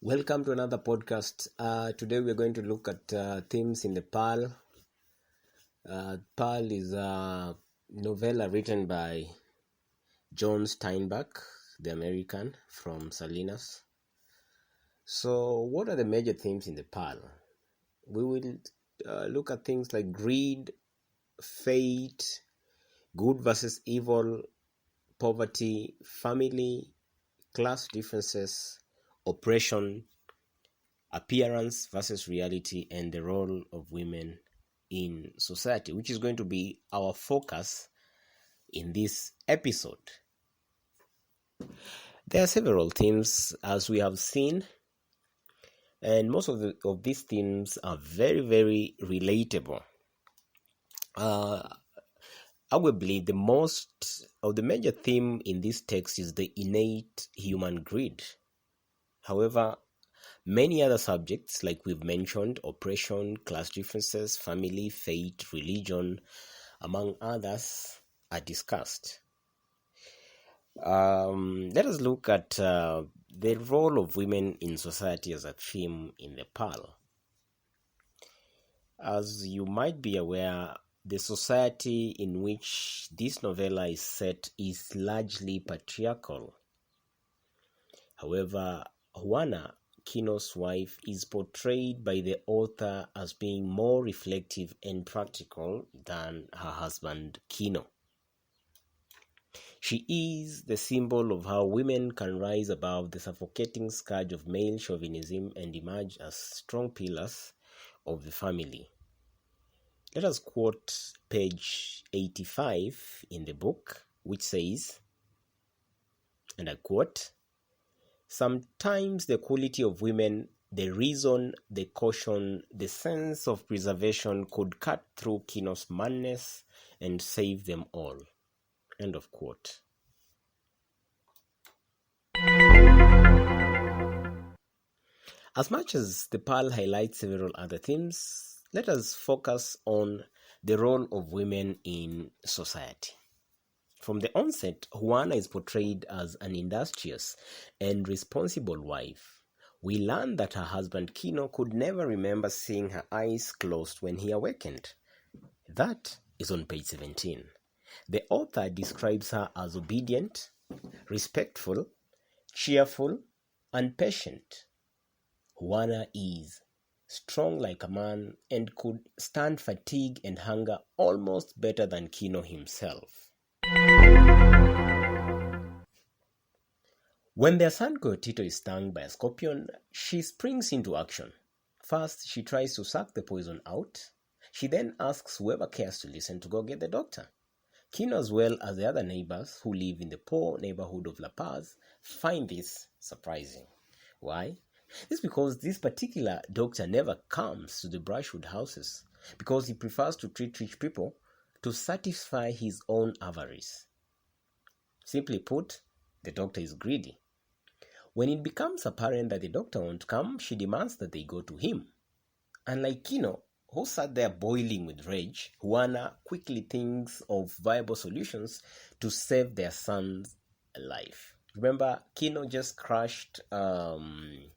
Welcome to another podcast. Today we're going to look at themes in the Pearl. Pearl is a novella written by John Steinbeck, the American from Salinas. So what are the major themes in the Pearl? We will look at things like greed, fate, good versus evil, poverty, family, class differences, oppression, appearance versus reality, and the role of women in society, which is going to be our focus in this episode. There are several themes, as we have seen, and most of these themes are very, very relatable. Arguably, the most of the major theme in this text is the innate human greed. However, many other subjects, like we've mentioned, oppression, class differences, family, fate, religion, among others, are discussed. Let us look at the role of women in society as a theme in the Pearl. As you might be aware, the society in which this novella is set is largely patriarchal. However, Juana, Kino's wife, is portrayed by the author as being more reflective and practical than her husband Kino. She is the symbol of how women can rise above the suffocating scourge of male chauvinism and emerge as strong pillars of the family. Let us quote page 85 in the book, which says, and I quote, "Sometimes the quality of women, the reason, the caution, the sense of preservation could cut through Kino's madness and save them all." End of quote. As much as the Pearl highlights several other themes, let us focus on the role of women in society. From the onset, Juana is portrayed as an industrious and responsible wife. We learn that her husband Kino could never remember seeing her eyes closed when he awakened. That is on page 17. The author describes her as obedient, respectful, cheerful, and patient. Juana is strong like a man and could stand fatigue and hunger almost better than Kino himself. When their son Cotito is stung by a scorpion, she springs into action. First, she tries to suck the poison out. She then asks whoever cares to listen to go get the doctor. Kino, as well as the other neighbors who live in the poor neighborhood of La Paz, find this surprising. Why? This is because this particular doctor never comes to the brushwood houses, because he prefers to treat rich people to satisfy his own avarice. Simply put, the doctor is greedy. When it becomes apparent that the doctor won't come, she demands that they go to him. Unlike Kino, who sat there boiling with rage, Juana quickly thinks of viable solutions to save their son's life. Remember, Kino just crushed the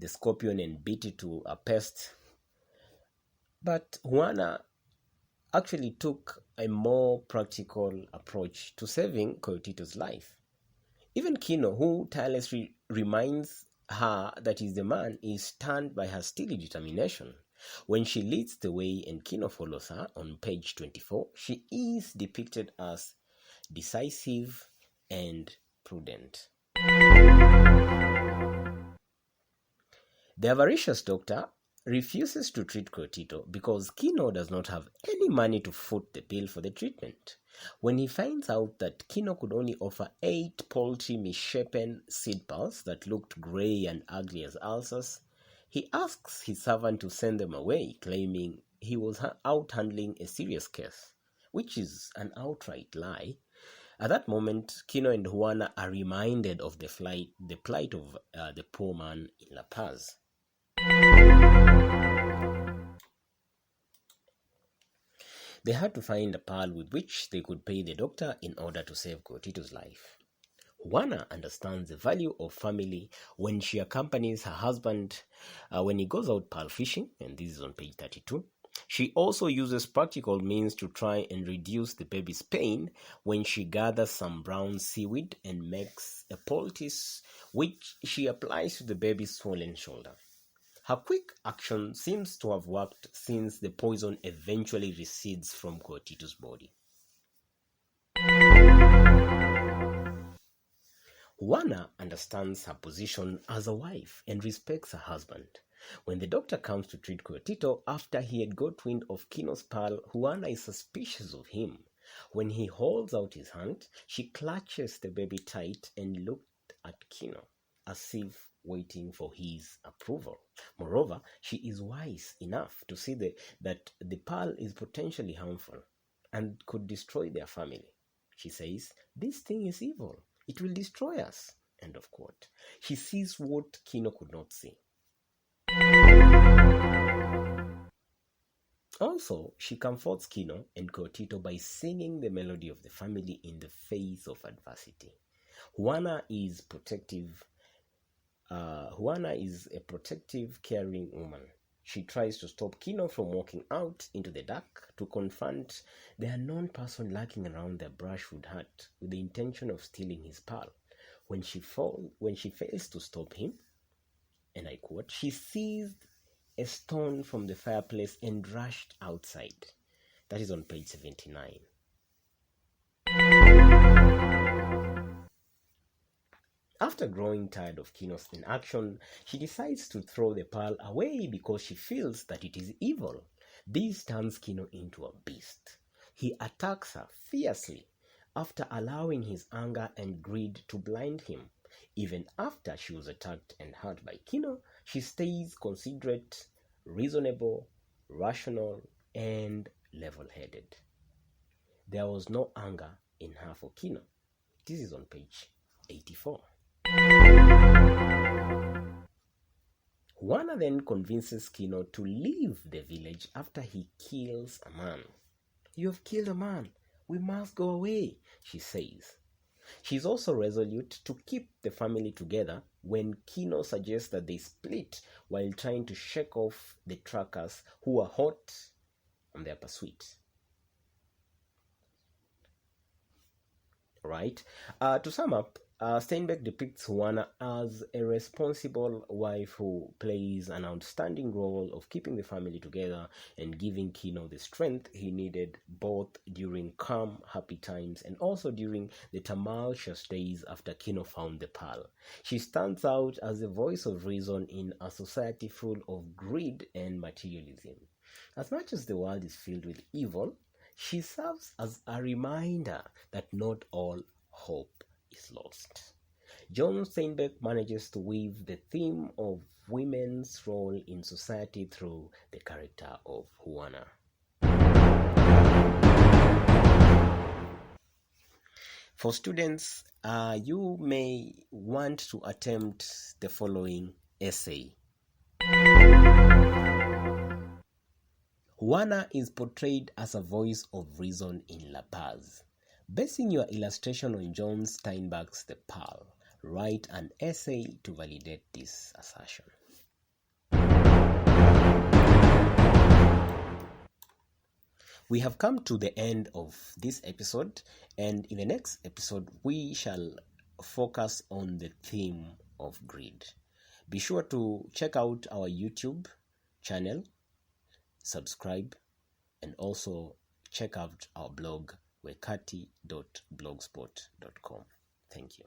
scorpion and beat it to a pest. But Juana actually took a more practical approach to saving Cotito's life. Even Kino, who tirelessly reminds her that he's the man, is stunned by her steely determination. When she leads the way and Kino follows her on page 24, she is depicted as decisive and prudent. The avaricious doctor refuses to treat Cotito because Kino does not have any money to foot the bill for the treatment. When he finds out that Kino could only offer 8 paltry, misshapen seed pearls that looked grey and ugly as ulcers, he asks his servant to send them away, claiming he was out handling a serious case, which is an outright lie. At that moment, Kino and Juana are reminded of the plight of the poor man in La Paz. They had to find a pearl with which they could pay the doctor in order to save Cotito's life. Juana understands the value of family when she accompanies her husband when he goes out pearl fishing, and this is on page 32. She also uses practical means to try and reduce the baby's pain when she gathers some brown seaweed and makes a poultice which she applies to the baby's swollen shoulder. Her quick action seems to have worked since the poison eventually recedes from Kotito's body. Juana understands her position as a wife and respects her husband. When the doctor comes to treat Kotito after he had got wind of Kino's pearl, Juana is suspicious of him. When he holds out his hand, she clutches the baby tight and looked at Kino as if waiting for his approval. Moreover, she is wise enough to see that the pearl is potentially harmful and could destroy their family. She says, "This thing is evil. It will destroy us." End of quote. She sees what Kino could not see. Also, she comforts Kino and Kotito by singing the melody of the family in the face of adversity. Juana is a protective, caring woman. She tries to stop Kino from walking out into the dark to confront the unknown person lurking around their brushwood hut with the intention of stealing his pearl. When she fails to stop him, and I quote, she seized a stone from the fireplace and rushed outside. That is on page 79. After growing tired of Kino's inaction, she decides to throw the pearl away because she feels that it is evil. This turns Kino into a beast. He attacks her fiercely after allowing his anger and greed to blind him. Even after she was attacked and hurt by Kino, she stays considerate, reasonable, rational, and level-headed. There was no anger in her for Kino. This is on page 84. Juana then convinces Kino to leave the village after he kills a man. "You have killed a man. We must go away," she says. She's also resolute to keep the family together when Kino suggests that they split while trying to shake off the trackers who are hot on their pursuit. Right? To sum up, Steinbeck depicts Juana as a responsible wife who plays an outstanding role of keeping the family together and giving Kino the strength he needed both during calm, happy times and also during the tumultuous days after Kino found the pearl. She stands out as a voice of reason in a society full of greed and materialism. As much as the world is filled with evil, she serves as a reminder that not all hope is lost. John Steinbeck manages to weave the theme of women's role in society through the character of Juana. For students, you may want to attempt the following essay. Juana is portrayed as a voice of reason in La Paz. Basing your illustration on John Steinbeck's The Pearl, write an essay to validate this assertion. We have come to the end of this episode, and in the next episode, we shall focus on the theme of greed. Be sure to check out our YouTube channel, subscribe, and also check out our blog, wekati.blogspot.com. Thank you.